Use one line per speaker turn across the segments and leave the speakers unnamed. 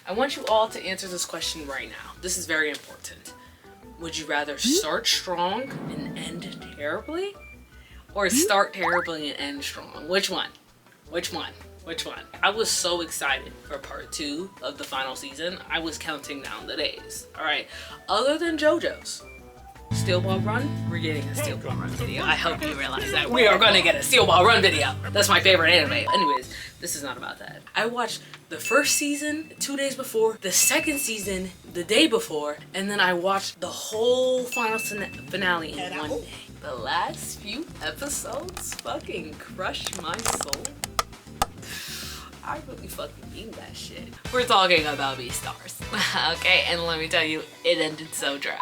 I want you all to answer this question right now. This is very important. Would you rather start strong and end terribly? Or start terribly and end strong? Which one? Which one? Which one? I was so excited for part 2 of the final season. I was counting down the days. All right. Other than JoJo's Steel Ball Run, we're getting a Steel Ball Run video. I hope you realize that. We are gonna get a Steel Ball Run video. That's my favorite anime. Anyways, this is not about that. I watched the first season 2 days before, the second season the day before, and then I watched the whole final finale in one day. The last few episodes fucking crushed my soul. I really fucking mean that shit. We're talking about Beastars. Okay, and let me tell you, it ended so trash.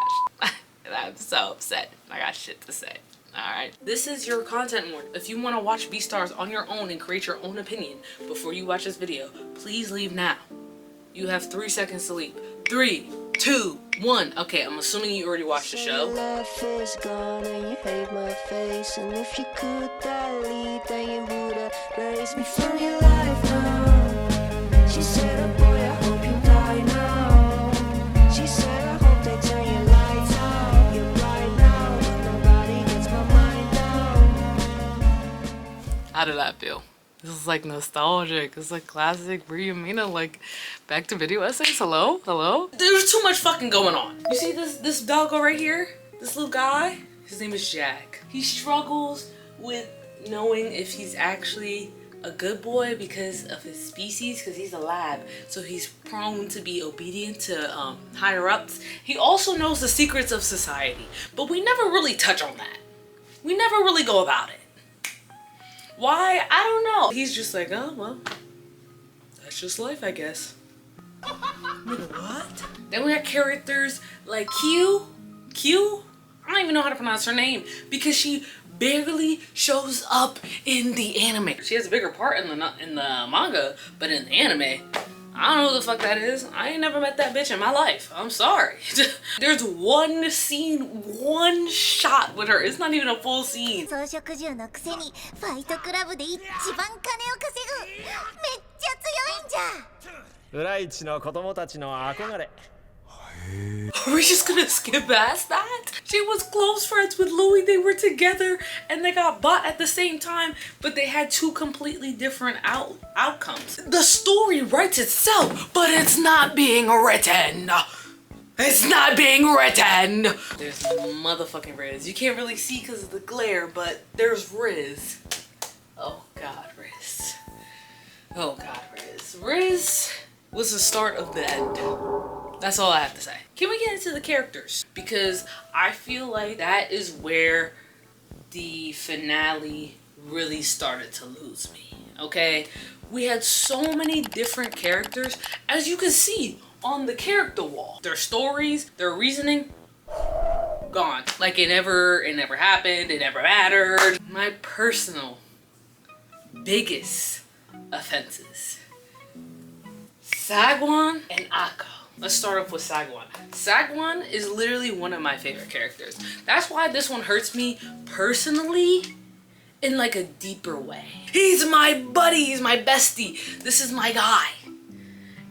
I'm so upset. I got shit to say. Alright. This is your content warning. If you want to watch Beastars on your own and create your own opinion before you watch this video, please leave now. You have 3 seconds to leave. 3, 2, 1. Okay, I'm assuming you already watched the show.
Life is gone and you hate my face, and if you could delete, then you would erase me from your life now. She said, oh boy, I hope you die now. She said, I hope they turn your lights out. You're right now, but nobody gets my mind down.
How did that feel? This is like nostalgic. It's like classic 𝕤𝕠𝕚𝕝, like back to video essays. Hello? Hello? There's too much fucking going on. You see this doggo right here? This little guy? His name is Jack. He struggles with knowing if he's actually a good boy because of his species, because he's a lab. So he's prone to be obedient to higher ups. He also knows the secrets of society, but we never really touch on that. We never really go about it. Why? I don't know. He's just like, oh, well, that's just life, I guess. Nigga, what? Then we have characters like Q. I don't even know how to pronounce her name because she barely shows up in the anime. She has a bigger part in the manga, but in the anime, I don't know who the fuck that is. I ain't never met that bitch in my life. I'm sorry. There's one scene, one shot with her. It's not even a full scene. Are we just gonna skip past that? She was close friends with Louis. They were together and they got bought at the same time, but they had 2 completely different outcomes. The story writes itself, but it's not being written. It's not being written. There's motherfucking Riz. You can't really see because of the glare, but there's Riz. Oh God, Riz. Oh God, Riz. Riz was the start of the end. That's all I have to say. Can we get into the characters? Because I feel like that is where the finale really started to lose me, okay? We had so many different characters, as you can see on the character wall. Their stories, their reasoning, gone. Like it never happened, it never mattered. My personal biggest offenses: Sagwan and 𝕚𝕚. Let's start off with Sagwan. Sagwan is literally one of my favorite characters. That's why this one hurts me personally in like a deeper way. He's my buddy, he's my bestie. This is my guy.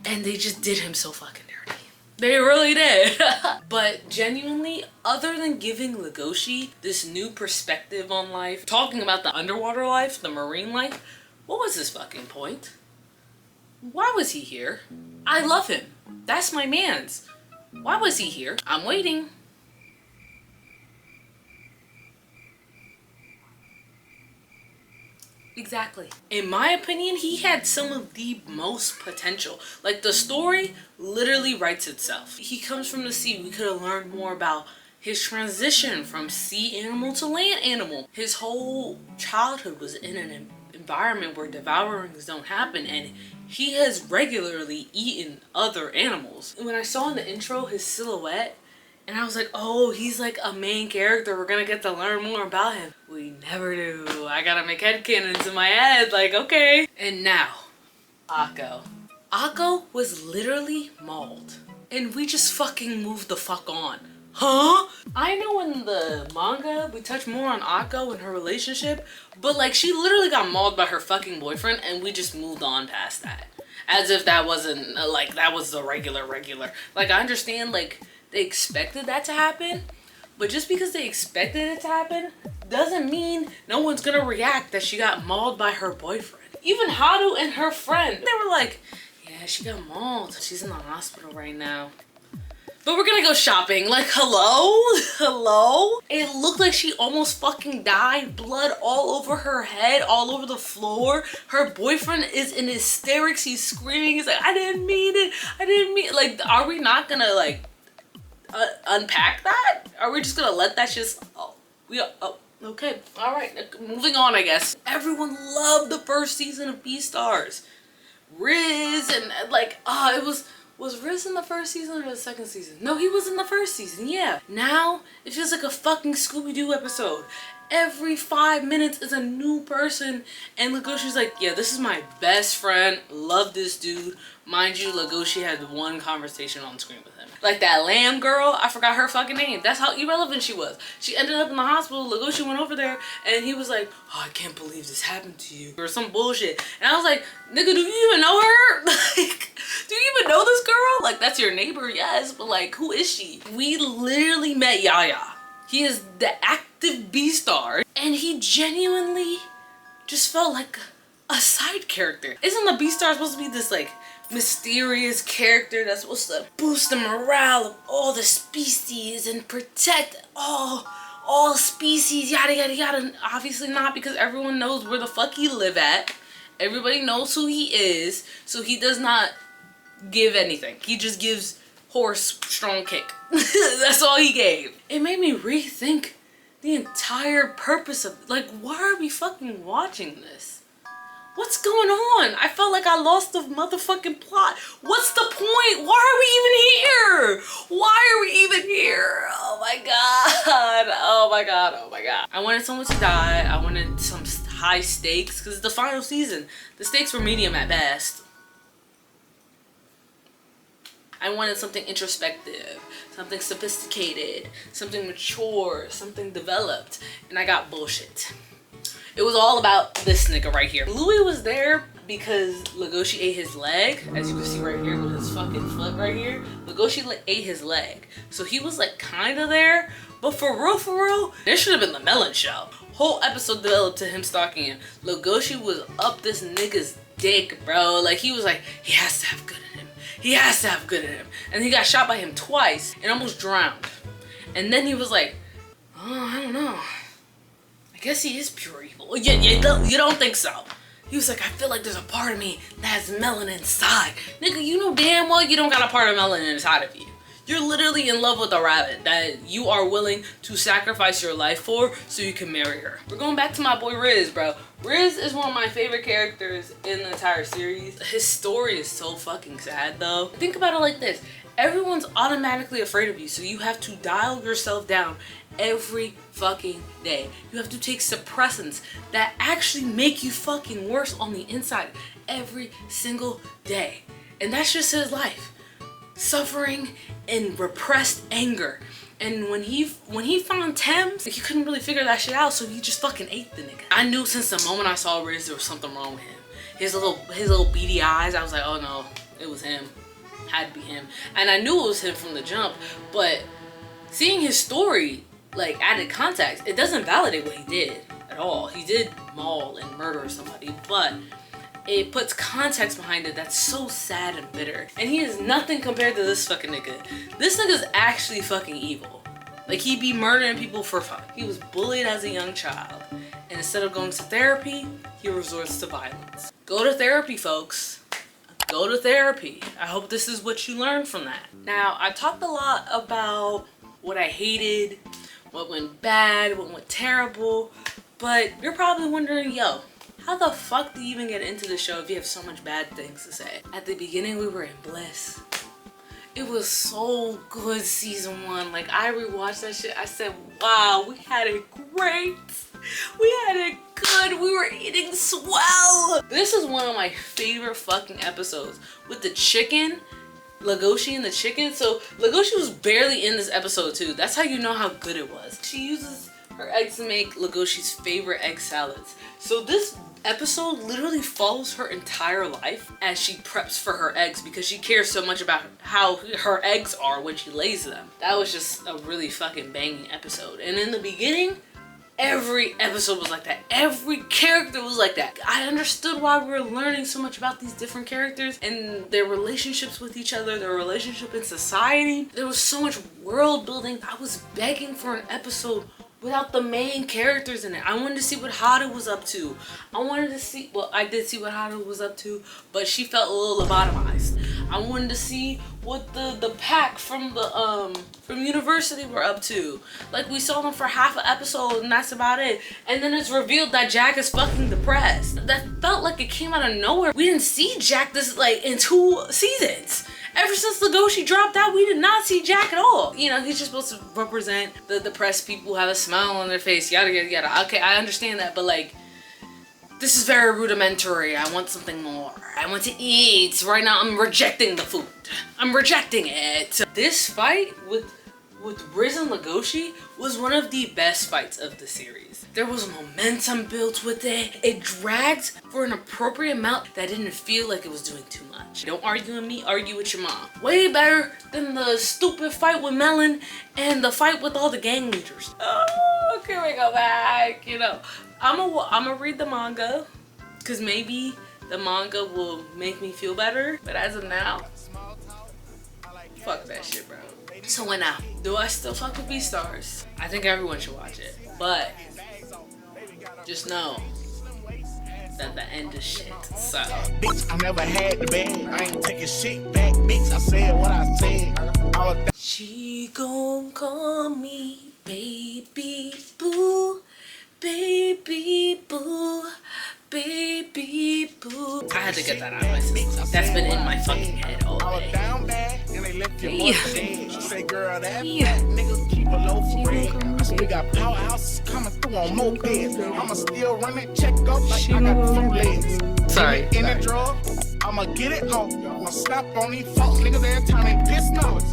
And they just did him so fucking dirty. They really did. But genuinely, other than giving Legoshi this new perspective on life, talking about the underwater life, the marine life, what was his fucking point? Why was he here? I love him. That's my man's. Why was he here? I'm waiting. Exactly. In my opinion, he had some of the most potential. Like, the story literally writes itself. He comes from the sea. We could have learned more about his transition from sea animal to land animal. His whole childhood was in an environment where devourings don't happen, and he has regularly eaten other animals. When I saw in the intro his silhouette, and I was like, oh, he's like a main character. We're gonna get to learn more about him. We never do. I gotta make headcanons in my head, like, okay. And now, 𝕚𝕚. 𝕚𝕚 was literally mauled, and we just fucking moved the fuck on. Huh? I know in the manga we touch more on 𝕚𝕚 and her relationship, but like she literally got mauled by her fucking boyfriend and we just moved on past that. As if that wasn't, like, that was the regular. Like, I understand, like, they expected that to happen, but just because they expected it to happen doesn't mean no one's gonna react that she got mauled by her boyfriend. Even Haru and her friend, they were like, yeah, she got mauled. She's in the hospital right now. But we're gonna go shopping. Like, hello? It looked like she almost fucking died. Blood all over her head, all over the floor. Her boyfriend is in hysterics. He's screaming. He's like, I didn't mean it. Like, are we not gonna, like, unpack that? Are we just gonna let that just, okay, all right, moving on, I guess. Everyone loved the first season of Beastars. Riz and, like, it was Riz in the first season or the second season? No, he was in the first season, yeah. Now, it feels like a fucking Scooby-Doo episode. Every 5 minutes is a new person, and Legoshi's like, yeah, this is my best friend, love this dude. Mind you, Legoshi had one conversation on screen with him. Like that lamb girl, I forgot her fucking name. That's how irrelevant she was. She ended up in the hospital, Legoshi went over there, and he was like, oh, I can't believe this happened to you, or some bullshit. And I was like, nigga, do you even know her? Like, do you even know this girl? Like, that's your neighbor, yes, but like, who is she? We literally met Yaya. He is the active Beastar, and he genuinely just felt like a side character. Isn't the Beastar supposed to be this, like, mysterious character that's supposed to boost the morale of all the species and protect all species, yada yada yada? Obviously not, because everyone knows where the fuck he live at. Everybody knows who he is, so he does not give anything. He just gives horse strong kick. That's all he gave. It made me rethink the entire purpose of, like, why are we fucking watching this? What's going on? I felt like I lost the motherfucking plot. What's the point? Why are we even here? Why are we even here? Oh my god. Oh my god. Oh my god. I wanted someone to die. I wanted some high stakes, because it's the final season. The stakes were medium at best. I wanted something introspective, something sophisticated, something mature, something developed, and I got bullshit. It was all about this nigga right here. Louis was there because Legoshi ate his leg. As you can see right here with his fucking foot right here. Legoshi ate his leg. So he was like kind of there. But for real, this should have been the Melon show. Whole episode developed to him stalking him. Legoshi was up this nigga's dick, bro. Like, he was like, he has to have good in him. He has to have good in him. And he got shot by him twice and almost drowned. And then he was like, oh, I don't know. I guess he is pure evil. You don't think so? He was like, I feel like there's a part of me that has melanin inside. Nigga, you know damn well you don't got a part of melanin inside of you. You're literally in love with a rabbit that you are willing to sacrifice your life for so you can marry her. We're going back to my boy Riz, bro. Riz is one of my favorite characters in the entire series. His story is so fucking sad though. Think about it like this. Everyone's automatically afraid of you, so you have to dial yourself down every fucking day. You have to take suppressants that actually make you fucking worse on the inside every single day. And that's just his life. Suffering and repressed anger. And when he found Thames, he couldn't really figure that shit out, so he just fucking ate the nigga. I knew since the moment I saw Riz there was something wrong with him. His little beady eyes, I was like, oh no, it was him. Had to be him. And I knew it was him from the jump, but seeing his story, like, added context, it doesn't validate what he did at all. He did maul and murder somebody, but it puts context behind it that's so sad and bitter. And he is nothing compared to this fucking nigga. This nigga's actually fucking evil. Like, he be murdering people for fun. He was bullied as a young child, and instead of going to therapy, he resorts to violence. Go to therapy, folks. Go to therapy. I hope this is what you learned from that. Now, I talked a lot about what I hated, what went bad, what went terrible, but you're probably wondering, yo, how the fuck do you even get into the show if you have so much bad things to say? At the beginning, we were in bliss. It was so good, season 1. Like, I rewatched that shit. I said, wow, we had it great. We had it good. We were eating swell. This is one of my favorite fucking episodes with the chicken, Legoshi and the chicken. So Legoshi was barely in this episode too. That's how you know how good it was. She uses her eggs to make Legoshi's favorite egg salads. So this episode literally follows her entire life as she preps for her eggs because she cares so much about how her eggs are when she lays them. That was just a really fucking banging episode. And in the beginning, every episode was like that. Every character was like that. I understood why we were learning so much about these different characters and their relationships with each other, their relationship in society. There was so much world building. I was begging for an episode without the main characters in it. I wanted to see what Haru was up to. I wanted to see, well, I did see what Haru was up to, but she felt a little lobotomized. I wanted to see what the pack from the from university were up to. Like, we saw them for half an episode and that's about it. And then it's revealed that Jack is fucking depressed. That felt like it came out of nowhere. We didn't see Jack this like in 2 seasons. Ever since Legoshi dropped out, we did not see Jack at all. You know, he's just supposed to represent the depressed people who have a smile on their face, yada, yada, yada. Okay, I understand that, but like, this is very rudimentary. I want something more. I want to eat. Right now, I'm rejecting the food. I'm rejecting it. This fight with Riz and Legoshi was one of the best fights of the series. There was momentum built with it. It dragged for an appropriate amount that didn't feel like it was doing too much. Don't argue with me, argue with your mom. Way better than the stupid fight with Melon and the fight with all the gang leaders. Oh, can we go back? You know, I'm gonna read the manga because maybe the manga will make me feel better. But as of now, fuck that shit, bro. So what now? Do I still fuck with Beastars? I think everyone should watch it. But just know that the end is shit. So
bitch, I never had the bag. I ain't taking shit back, bitch. I said what I said.
She gon' call me baby boo, baby boo, baby boo. I had to get that out of my system. That's been in my fucking head all day. Niggas
keep a low for real. We got powerhouses coming through on mopeds. I'ma still run it, check up like I got 4 legs.
Sorry.
In the drug, I'ma get it home. I'ma snap on these fuck niggas every time they piss off.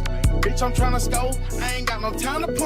Bitch, I'm tryna score. I ain't got no time to punch.